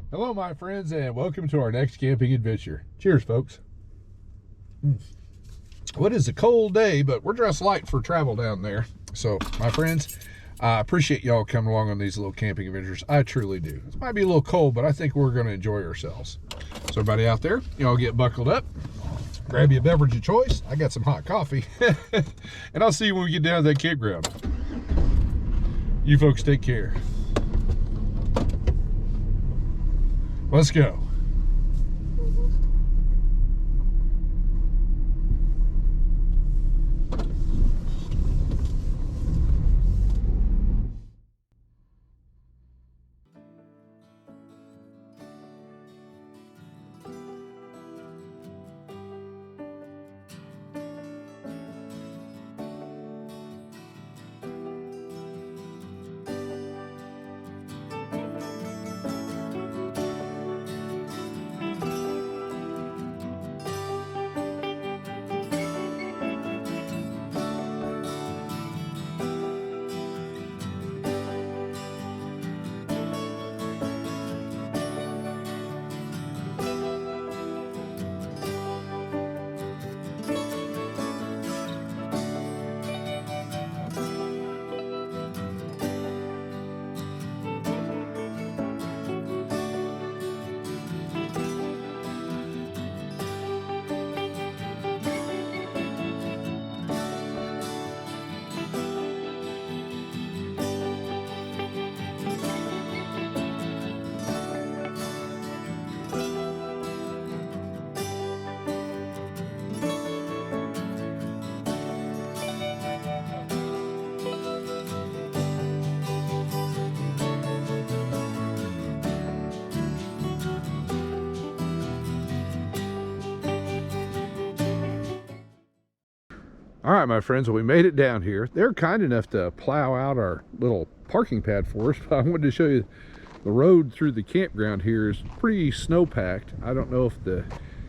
Hello, my friends, and welcome to our next camping adventure. Cheers, folks. Well, it is a cold day, but we're dressed light for travel down there. So, my friends, I appreciate y'all coming along on these little camping adventures. I truly do. It might be a little cold, but I think we're going to enjoy ourselves. So, everybody out there, y'all get buckled up. Grab you a beverage of choice. I got some hot coffee. And I'll see you when we get down to that campground. You folks take care. Let's go. All right, my friends, well, we made it down here. They're kind enough to plow out our little parking pad for us, but I wanted to show you the road through the campground here is pretty snow-packed. I don't know if the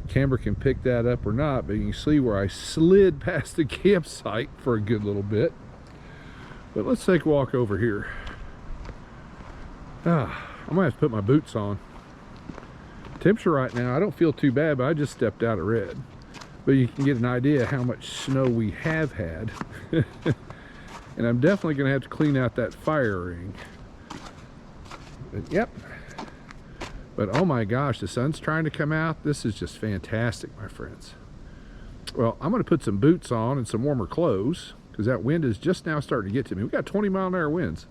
camera can pick that up or not, but you can see where I slid past the campsite for a good little bit. But let's take a walk over here. I might have to put my boots on. Temperature right now, I don't feel too bad, but I just stepped out of red. But you can get an idea how much snow we have had. And I'm definitely going to have to clean out that fire ring. But yep. But oh my gosh, the sun's trying to come out. This is just fantastic, my friends. Well, I'm going to put some boots on and some warmer clothes because that wind is just now starting to get to me. We got 20-mile-an-hour winds.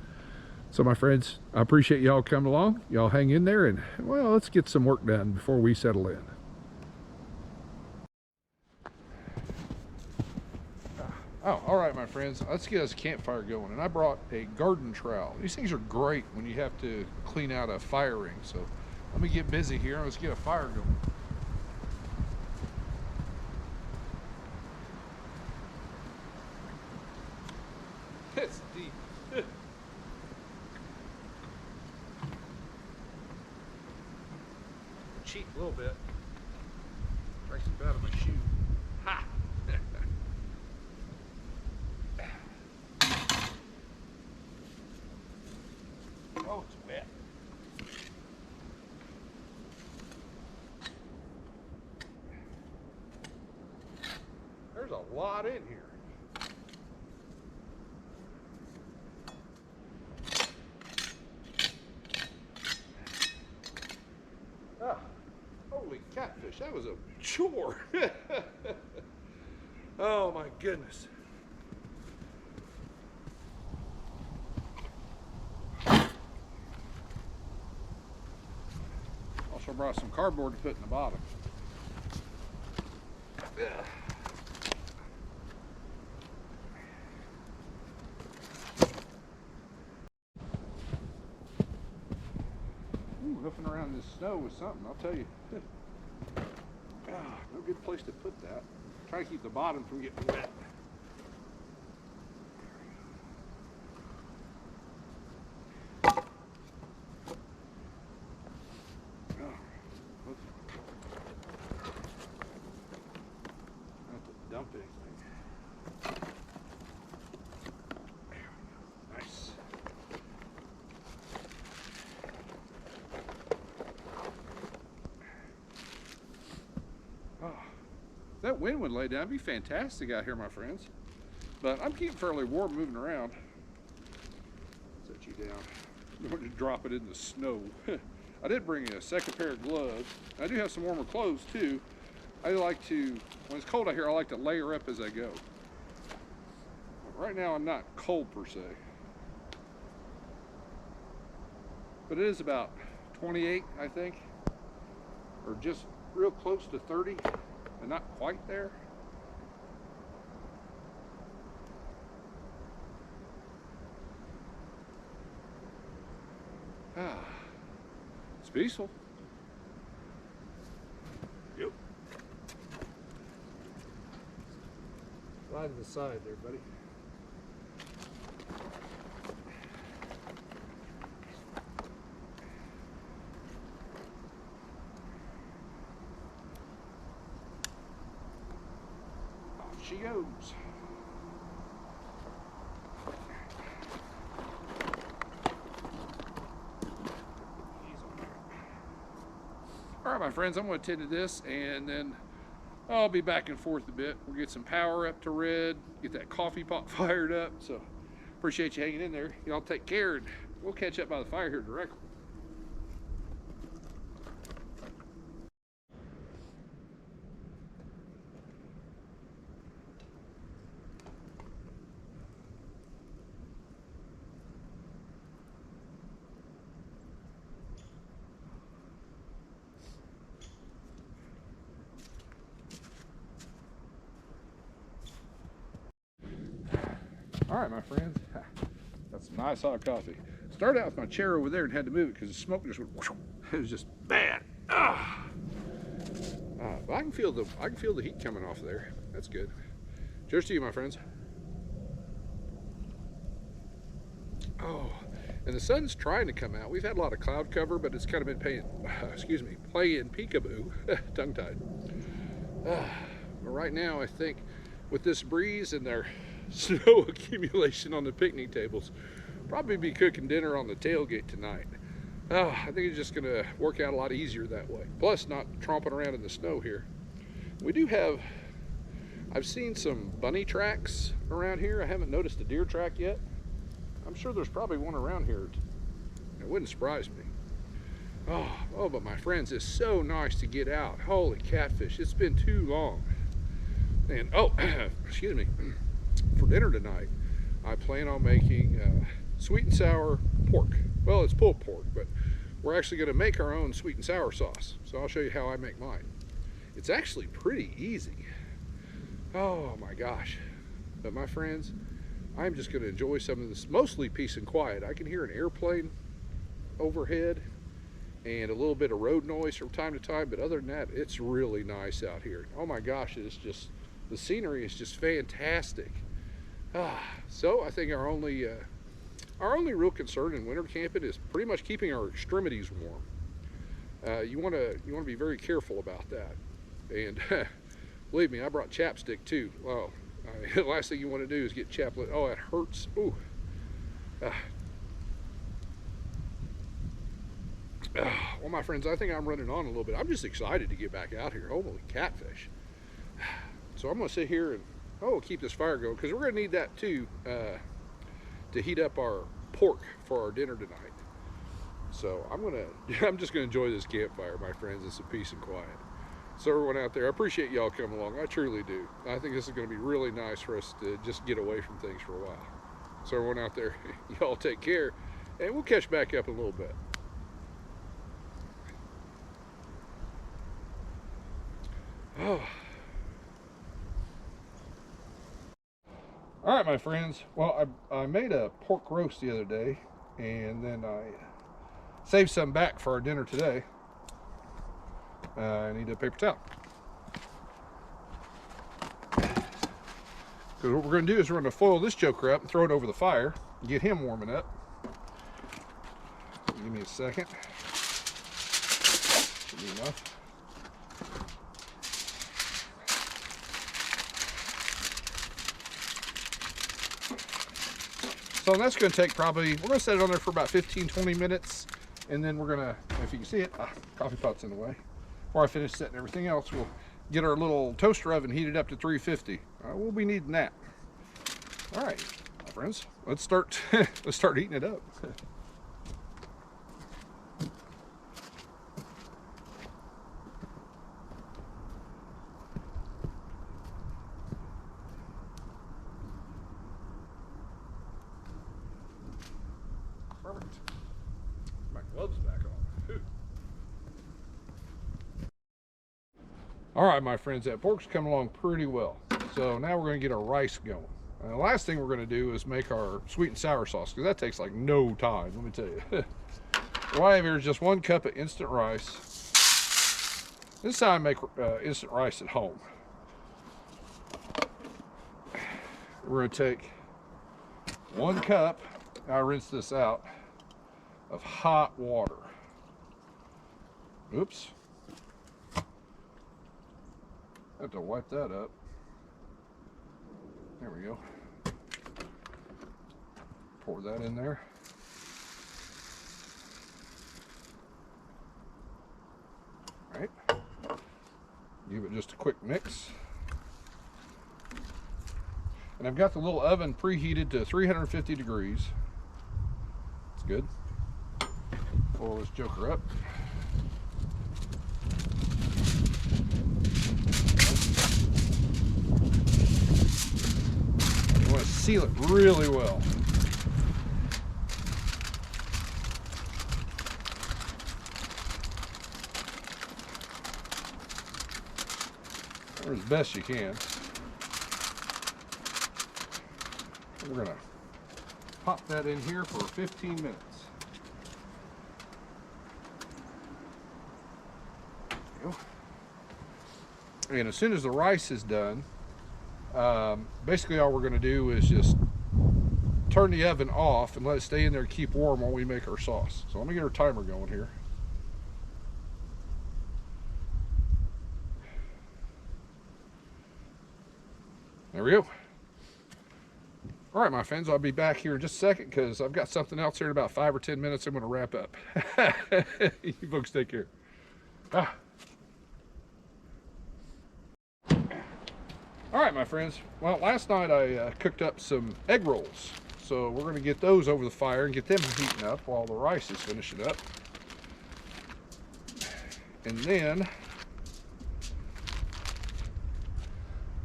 So my friends, I appreciate y'all coming along. Y'all hang in there and, well, let's get some work done before we settle in. Oh, all right, my friends, let's get us a campfire going. And I brought a garden trowel. These things are great when you have to clean out a fire ring. So let me get busy here and let's get a fire going. It's deep. Cheat a little bit. Breaks it out of my shoe. Ha! Oh, it's wet. There's a lot in here. Ah, holy catfish, that was a chore. Oh my goodness. Also brought some cardboard to put in the bottom. Ooh, hoofing around this snow was something, I'll tell you. No good place to put that. Try to keep the bottom from getting wet. Dump anything. There we go. Nice. that wind would lay down, it'd be fantastic out here, my friends. But I'm keeping fairly warm moving around. Set you down. I'm going to drop it in the snow. I did bring a second pair of gloves. I do have some warmer clothes too. I like to, when it's cold out here, I like to layer up as I go. But right now I'm not cold per se. But it is about 28, I think. Or just real close to 30, and not quite there. Ah, it's peaceful. Yep. Slide to the side there, buddy. Off she goes. All right, my friends, I'm going to tend to this, and then I'll be back and forth a bit. We'll get some power up to red, get that coffee pot fired up. So appreciate you hanging in there. Y'all take care, and we'll catch up by the fire here directly. All right, my friends, got some nice hot coffee. Started out with my chair over there and had to move it because the smoke just went, it was just bad. But I can feel the heat coming off there. That's good. Cheers to you, my friends. Oh, and the sun's trying to come out. We've had a lot of cloud cover, but it's kind of been playing peekaboo, tongue-tied. But right now, I think with this breeze and their snow accumulation on the picnic tables, probably be cooking dinner on the tailgate tonight. I think it's just gonna work out a lot easier that way. Plus not tromping around in the snow here. We do have, I've seen some bunny tracks around here. I haven't noticed a deer track yet. I'm sure there's probably one around here. It wouldn't surprise me. Oh, but my friends, it's so nice to get out. Holy catfish, it's been too long. And excuse me. For dinner tonight, I plan on making sweet and sour pork. Well, it's pulled pork, but we're actually going to make our own sweet and sour sauce. So I'll show you how I make mine. It's actually pretty easy. Oh my gosh. But my friends, I'm just going to enjoy some of this, mostly peace and quiet. I can hear an airplane overhead and a little bit of road noise from time to time, but other than that, it's really nice out here. Oh my gosh, it's just, the scenery is just fantastic. So I think our only real concern in winter camping is pretty much keeping our extremities warm. You want to be very careful about that. And believe me, I brought chapstick too. Well, the last thing you want to do is get chaplet. Oh, it hurts. Ooh. Well, my friends, I think I'm running on a little bit. I'm just excited to get back out here. Holy catfish. So I'm going to sit here and keep this fire going, because we're going to need that too to heat up our pork for our dinner tonight. So I'm just going to enjoy this campfire, my friends. It's a peace and quiet. So everyone out there, I appreciate y'all coming along. I truly do. I think this is going to be really nice for us to just get away from things for a while. So everyone out there, y'all take care, and we'll catch back up in a little bit. All right, my friends. Well, I made a pork roast the other day, and then I saved some back for our dinner today. I need a paper towel. Because what we're going to do is we're going to foil this joker up and throw it over the fire and get him warming up. Give me a second. Should be enough. So that's going to take probably, we're going to set it on there for about 15-20 minutes, and then we're going to, if you can see it, coffee pot's in the way. Before I finish setting everything else, we'll get our little toaster oven heated up to 350. We'll be needing that. All right, my friends, let's start. Let's start heating it up. Perfect. My gloves back on. All right, my friends, that pork's coming along pretty well. So now we're going to get our rice going. The last thing we're going to do is make our sweet and sour sauce, because that takes like no time, let me tell you. What I have here is just 1 cup of instant rice. This is how I make instant rice at home. We're going to take 1 cup, I rinse this out, of hot water. Oops. I have to wipe that up. There we go. Pour that in there. All right. Give it just a quick mix. And I've got the little oven preheated to 350 degrees. It's good. Pull this joker up. You want to seal it really well. Or as best you can. We're going to pop that in here for 15 minutes. There we go. And as soon as the rice is done, basically all we're going to do is just turn the oven off and let it stay in there and keep warm while we make our sauce. So let me get our timer going here. There we go. All right, my friends, I'll be back here in just a second because I've got something else here in about 5 or 10 minutes. I'm going to wrap up. You folks take care. All right, my friends. Well, last night I cooked up some egg rolls. So we're going to get those over the fire and get them heating up while the rice is finishing up. And then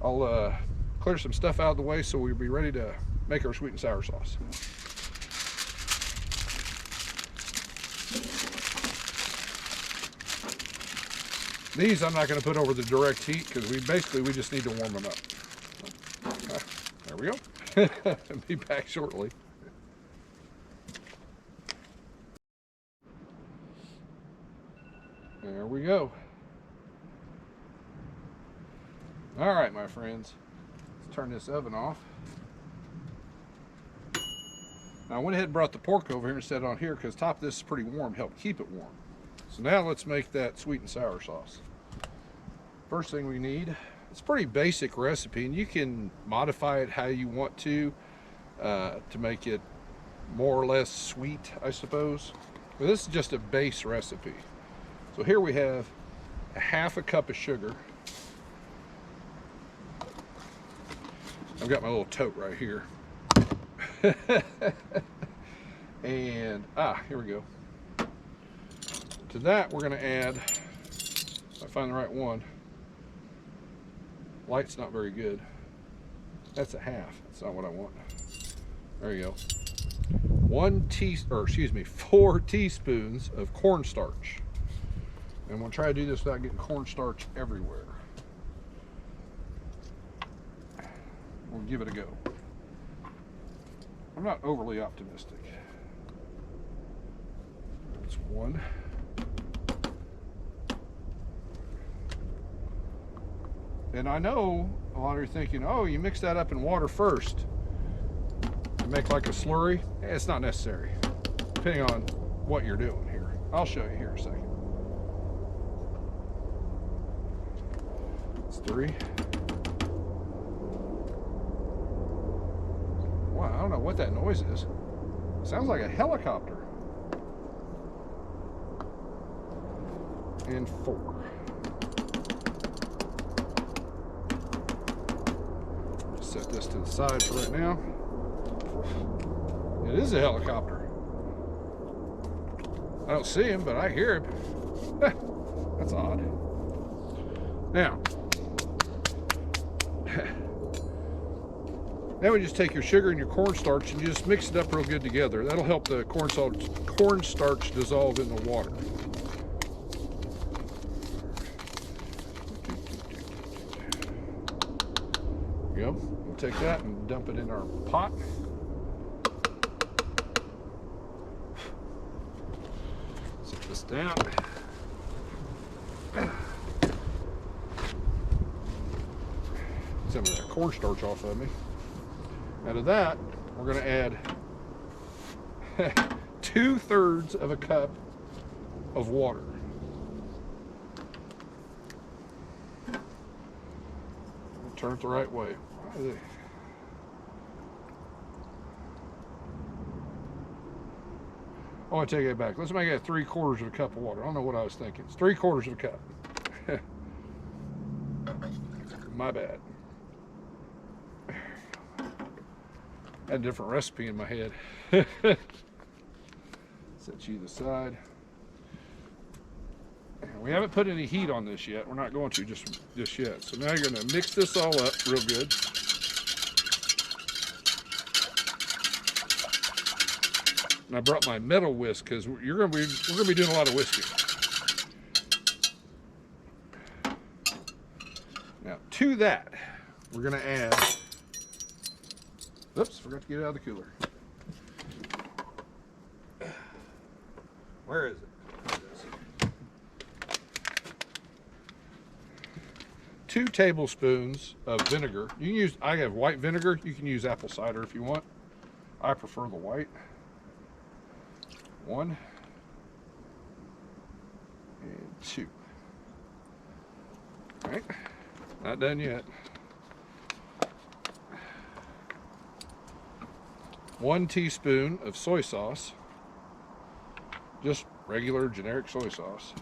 I'll clear some stuff out of the way so we'll be ready to make our sweet and sour sauce. These I'm not going to put over the direct heat because we just need to warm them up. There we go. Be back shortly. There we go. All right, my friends. Let's turn this oven off. Now I went ahead and brought the pork over here and set it on here because the top of this is pretty warm, help keep it warm. So now let's make that sweet and sour sauce. First thing we need, it's a pretty basic recipe and you can modify it how you want to make it more or less sweet, I suppose. But this is just a base recipe. So here we have a half a cup of sugar. I've got my little tote right here. And here we go. To that we're going to add, if I find the right one, light's not very good, that's a half, that's not what I want. There you go. 4 teaspoons of cornstarch, and we'll try to do this without getting cornstarch everywhere. We'll give it a go. I'm not overly optimistic. That's 1. And I know a lot of you are thinking, oh, you mix that up in water first and make like a slurry. It's not necessary, depending on what you're doing here. I'll show you here in a second. It's 3. Wow, I don't know what that noise is. It sounds like a helicopter. And 4. Set this to the side for right now. It is a helicopter. I don't see him, but I hear him. That's odd. Now, we just take your sugar and your cornstarch and you just mix it up real good together. That'll help the cornstarch dissolve in the water. There you go. We'll take that and dump it in our pot. Set this down. Some of that cornstarch off of me. Out of that, we're going to add 2/3 of a cup of water. Turn it the right way. Oh, I take it back. Let's make it 3/4 of a cup of water. I don't know what I was thinking. It's 3/4 of a cup. My bad. Had a different recipe in my head. Set you to the side. We haven't put any heat on this yet. We're not going to just yet. So now you're going to mix this all up real good. And I brought my metal whisk because we're going to be doing a lot of whisking. Now to that, we're going to add. Oops, forgot to get it out of the cooler. Where is it? 2 tablespoons of vinegar. You can use, I have white vinegar. You can use apple cider if you want. I prefer the white. 1 and 2. All right, not done yet. 1 teaspoon of soy sauce. Just regular generic soy sauce.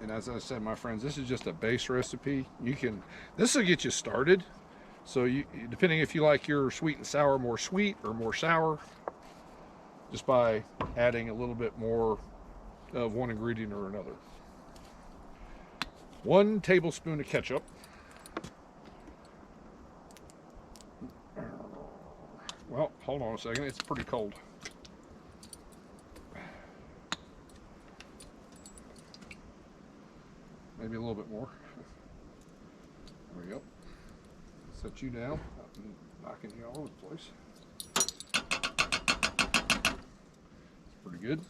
And as I said, my friends, this is just a base recipe. This will get you started. So depending if you like your sweet and sour more sweet or more sour, just by adding a little bit more of one ingredient or another. 1 tablespoon of ketchup. Well, hold on a second, it's pretty cold. Maybe a little bit more. There we go. Set you down. I'm knocking you all over the place. It's pretty good.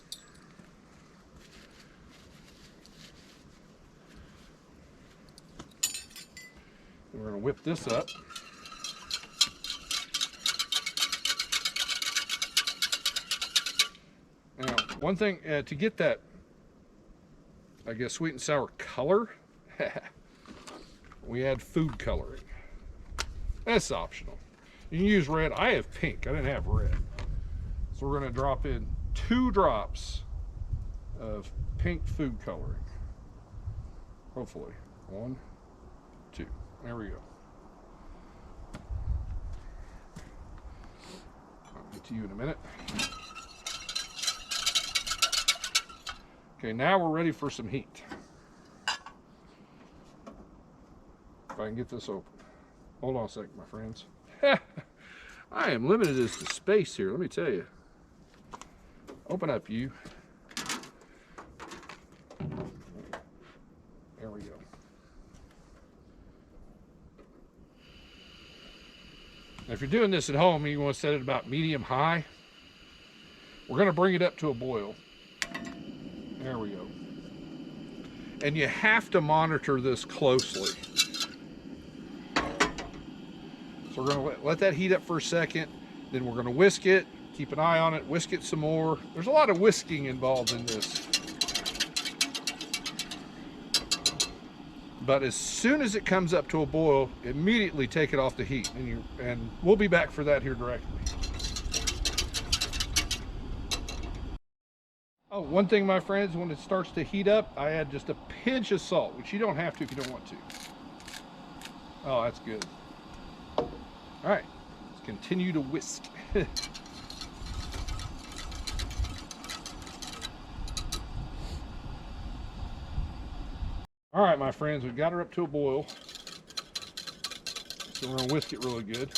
And we're going to whip this up. Now, one thing to get that, I guess, sweet and sour color, we add food coloring. That's optional. You can use red. I have pink. I didn't have red. So we're going to drop in 2 drops of pink food coloring. Hopefully. 1, 2. There we go. I'll get to you in a minute. Okay, now we're ready for some heat. If I can get this open. Hold on a second, my friends. I am limited as to space here, let me tell you. Open up, you. There we go. Now, if you're doing this at home, you want to set it about medium-high. We're going to bring it up to a boil. There we go. And you have to monitor this closely. So we're going to let that heat up for a second. Then we're going to whisk it, keep an eye on it, whisk it some more. There's a lot of whisking involved in this. But as soon as it comes up to a boil, immediately take it off the heat. And we'll be back for that here directly. Oh, one thing, my friends, when it starts to heat up, I add just a pinch of salt, which you don't have to if you don't want to. Oh, that's good. All right, let's continue to whisk. All right, my friends, we've got her up to a boil. So we're gonna whisk it really good.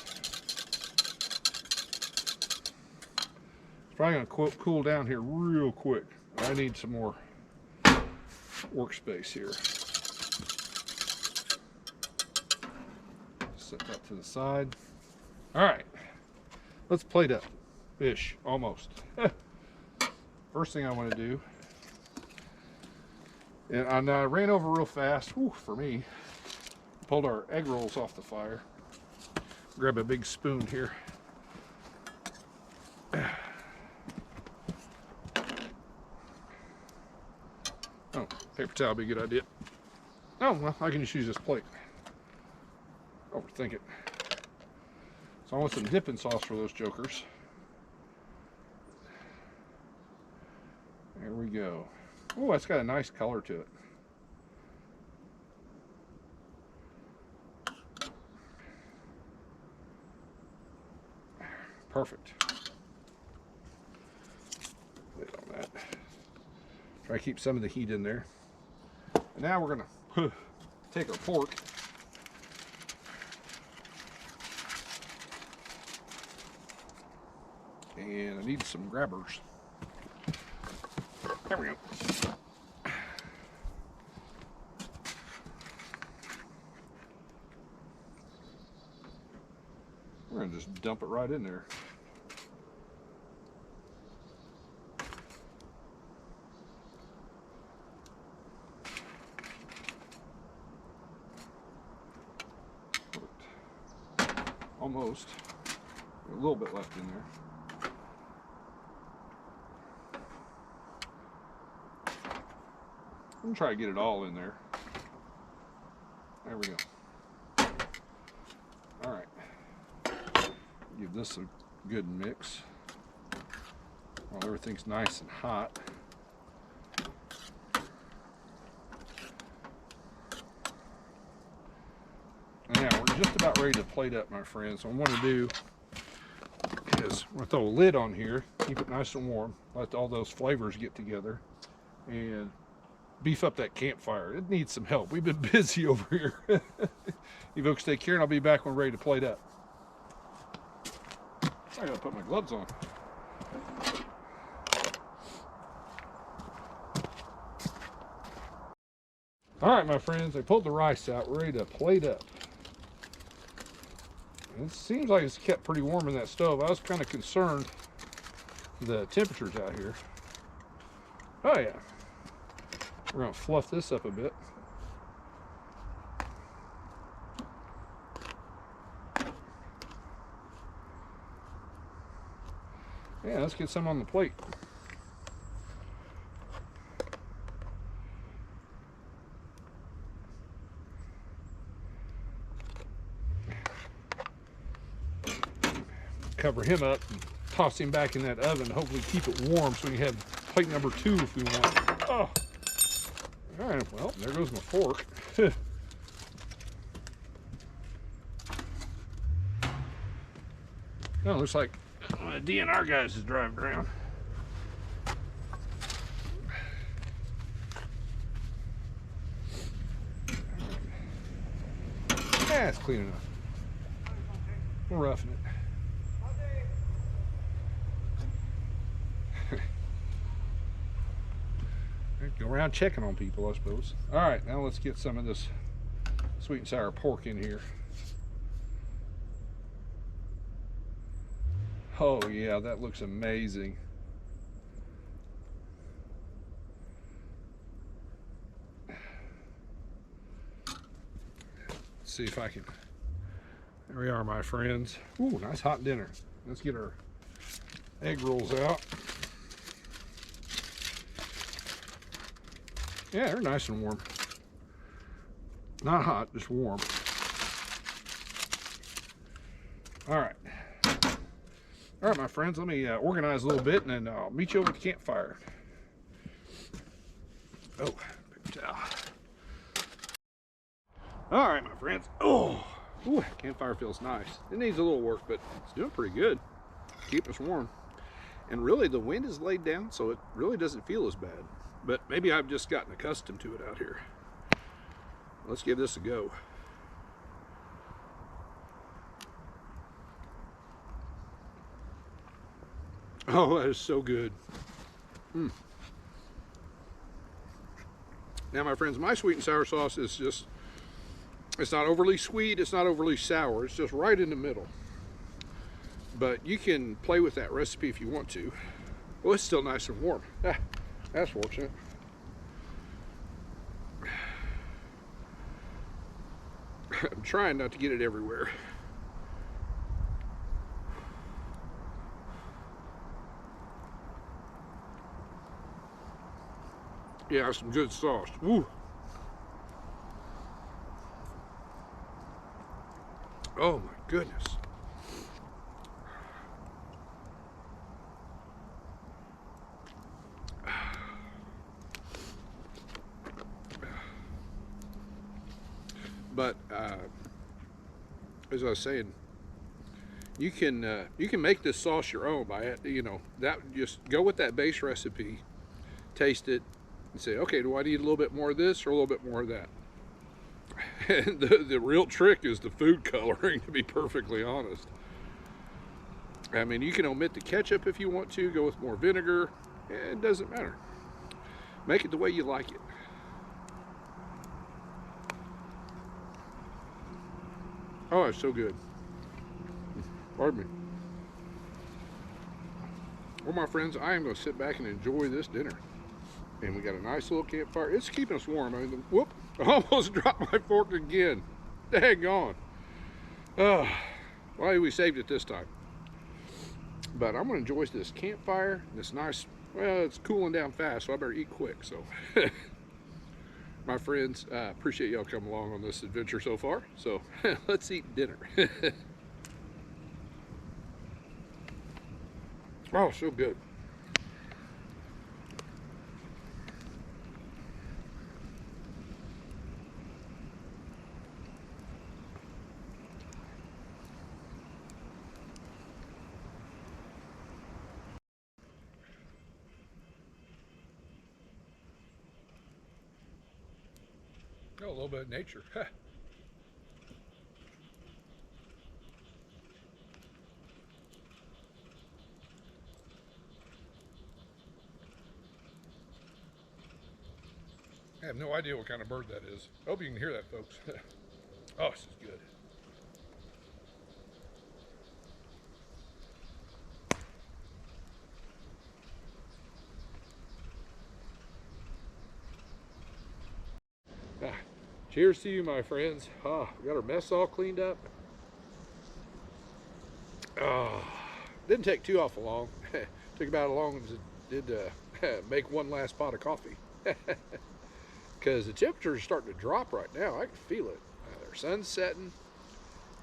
It's probably gonna cool down here real quick. I need some more workspace here. Set that to the side. All right, let's plate up. Fish, almost. First thing I want to do, and I ran over real fast. Whew, for me. Pulled our egg rolls off the fire. Grab a big spoon here. Oh, paper towel would be a good idea. Oh, well, I can just use this plate. Overthink it. So I want some dipping sauce for those jokers. There we go. Oh, that's got a nice color to it. Perfect. Lid on that. Try to keep some of the heat in there. And now we're gonna take our pork. And I need some grabbers. There we go. We're gonna just dump it right in there. Almost. A little bit left in there. I'm gonna try to get it all in there. There we go. All right. Give this a good mix while everything's nice and hot. Now we're just about ready to plate up, my friends. So what I'm going to do is I'm going to throw a lid on here, keep it nice and warm, let all those flavors get together, and beef up that campfire. It needs some help. We've been busy over here. You folks take care, and I'll be back when we're ready to plate up. I gotta put my gloves on. All right, my friends, I pulled the rice out. We're ready to plate up. It seems like it's kept pretty warm in that stove. I was kind of concerned the temperatures out here. Oh yeah. We're gonna fluff this up a bit. Yeah, let's get some on the plate. Cover him up and toss him back in that oven. Hopefully keep it warm so we can have plate number 2 if we want. Oh, all right. Well, there goes my fork. Oh, looks like one of the DNR guys is driving around. Yeah, it's clean enough. We're roughing it. Go around checking on people, I suppose. All right, now let's get some of this sweet and sour pork in here. Oh yeah, that looks amazing. Let's see if I can. There we are, my friends. Ooh, nice hot dinner. Let's get our egg rolls out. Yeah, they're nice and warm. Not hot, just warm. All right. All right, my friends, let me organize a little bit, and then I'll meet you over at the campfire. Oh, paper towel. All right, my friends. Oh, ooh, campfire feels nice. It needs a little work, but it's doing pretty good. Keeping us warm. And really, the wind is laid down, so it really doesn't feel as bad. But maybe I've just gotten accustomed to it out here. Let's give this a go. Oh, that is so good. Now, my friends, my sweet and sour sauce is just, it's not overly sweet, it's not overly sour, it's just right in the middle. But you can play with that recipe if you want to. Well, it's still nice and warm. Ah, that's fortunate. I'm trying not to get it everywhere. Yeah, some good sauce. Woo. Oh my goodness. But as I was saying, you can make this sauce your own by it. You know, that just go with that base recipe, taste it, and say, okay, do I need a little bit more of this or a little bit more of that? And the real trick is the food coloring, to be perfectly honest. I mean, you can omit the ketchup if you want to, go with more vinegar. It doesn't matter. Make it the way you like it. Oh, it's so good. Pardon me. Well, my friends, I am going to sit back and enjoy this dinner. And we got a nice little campfire. It's keeping us warm. I mean, whoop, I almost dropped my fork again. Daggone. Oh, well, we saved it this time. But I'm going to enjoy this campfire. This nice, well, it's cooling down fast, so I better eat quick. So, my friends, appreciate y'all coming along on this adventure so far. So, let's eat dinner. Oh, so good. Oh, a little bit of nature. I have no idea what kind of bird that is. I hope you can hear that, folks. Oh, this is good. Ah, cheers to you, my friends. Ah, we got our mess all cleaned up. Ah, didn't take too awful long. Took about as long as it did make one last pot of coffee. Because the temperature is starting to drop right now. I can feel it. The sun's setting,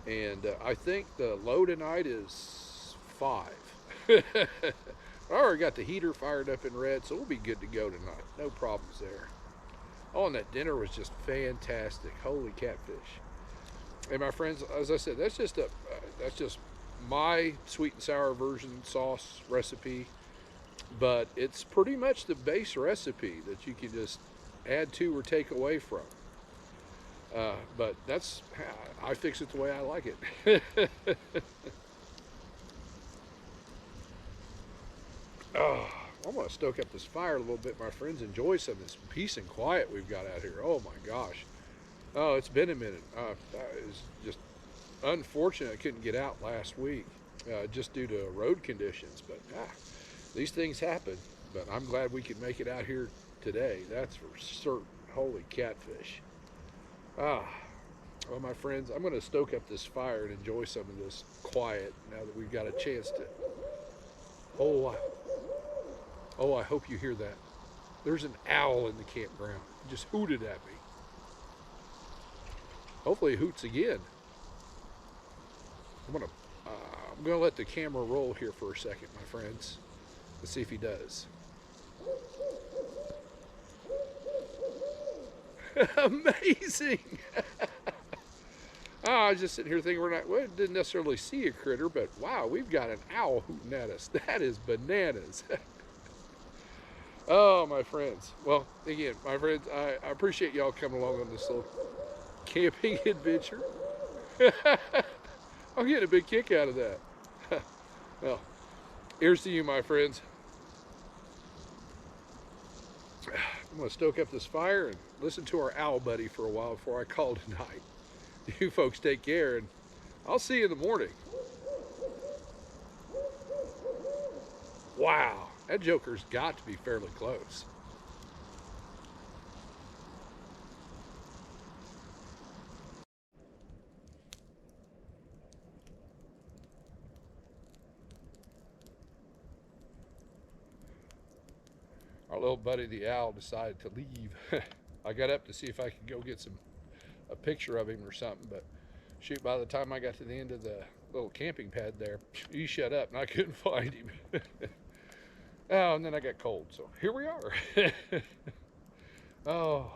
and I think the low tonight is 5. I already got the heater fired up in red, so we'll be good to go tonight. No problems there. Oh, and that dinner was just fantastic. Holy catfish! And my friends, as I said, that's just my sweet and sour version sauce recipe, but it's pretty much the base recipe that you can just add to or take away from. But I fix it the way I like it. Oh, I'm gonna stoke up this fire a little bit, my friends. Enjoy some of this peace and quiet we've got out here. Oh my gosh. Oh, it's been a minute. It's just unfortunate I couldn't get out last week, just due to road conditions. But these things happen. But I'm glad we could make it out here today. That's for certain. Holy catfish. Well, my friends, I'm going to stoke up this fire and enjoy some of this quiet now that we've got a chance to. Oh, I hope you hear that. There's an owl in the campground. It just hooted at me. Hopefully it hoots again. I'm gonna let the camera roll here for a second, my friends. Let's see if he does. Amazing. Oh, I was just sitting here thinking we didn't necessarily see a critter, but wow, we've got an owl hooting at us. That is bananas. Oh, my friends. Well, again, my friends, I appreciate y'all coming along on this little camping adventure. I'm getting a big kick out of that. Well, here's to you, my friends. I'm going to stoke up this fire and listen to our owl buddy for a while before I call tonight. You folks take care, and I'll see you in the morning. Wow, that joker's got to be fairly close. Our little buddy the owl decided to leave. I got up to see if I could go get a picture of him or something, but shoot, by the time I got to the end of the little camping pad there, he shut up and I couldn't find him. Oh, and then I got cold, so here we are. Oh.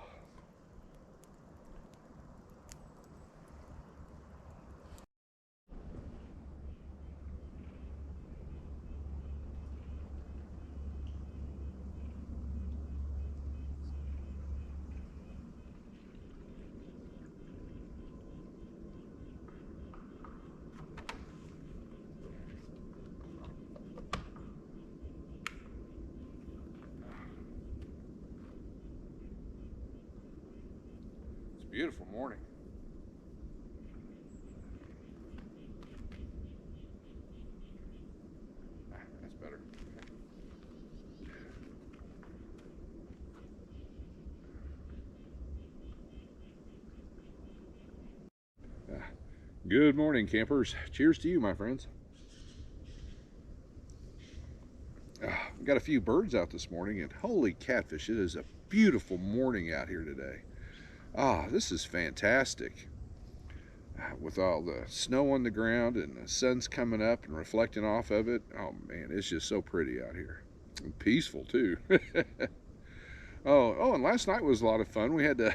It's a beautiful morning. That's better. Good morning, campers. Cheers to you, my friends. Got a few birds out this morning, and holy catfish, it is a beautiful morning out here today. This is fantastic. With all the snow on the ground and the sun's coming up and reflecting off of it. Oh man, it's just so pretty out here. And peaceful too. And last night was a lot of fun. We had that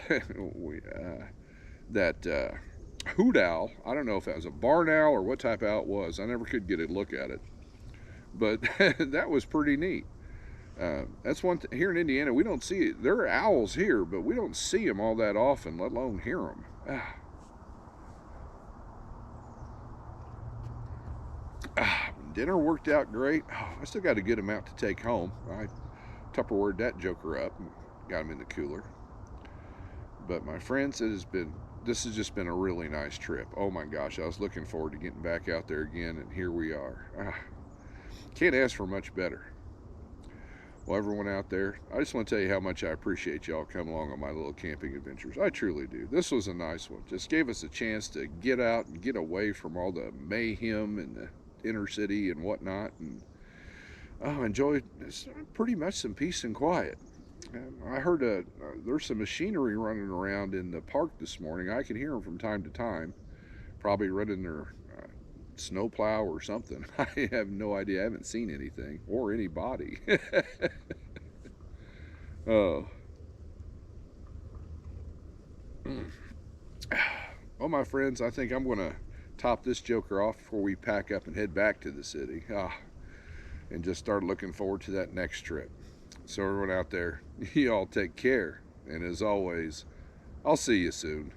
hoot owl. I don't know if that was a barn owl or what type of owl it was. I never could get a look at it. But that was pretty neat. That's one here in Indiana, we don't see it. There are owls here, but we don't see them all that often, let alone hear them. Dinner worked out great. I still got a good amount to take home. I Tupperwared that joker up and got him in the cooler. But my friends, this has just been a really nice trip. Oh my gosh, I was looking forward to getting back out there again, and here we are. Can't ask for much better. Well, everyone out there, I just want to tell you how much I appreciate y'all coming along on my little camping adventures. I truly do. This was a nice one. Just gave us a chance to get out and get away from all the mayhem and the inner city and whatnot, and enjoy pretty much some peace and quiet. I heard there's some machinery running around in the park this morning. I can hear them from time to time, probably running their snowplow or something. I have no idea. I haven't seen anything or anybody. Oh. Well, my friends, I think I'm going to top this joker off before we pack up and head back to the city. And just start looking forward to that next trip. So everyone out there, you all take care. And as always, I'll see you soon.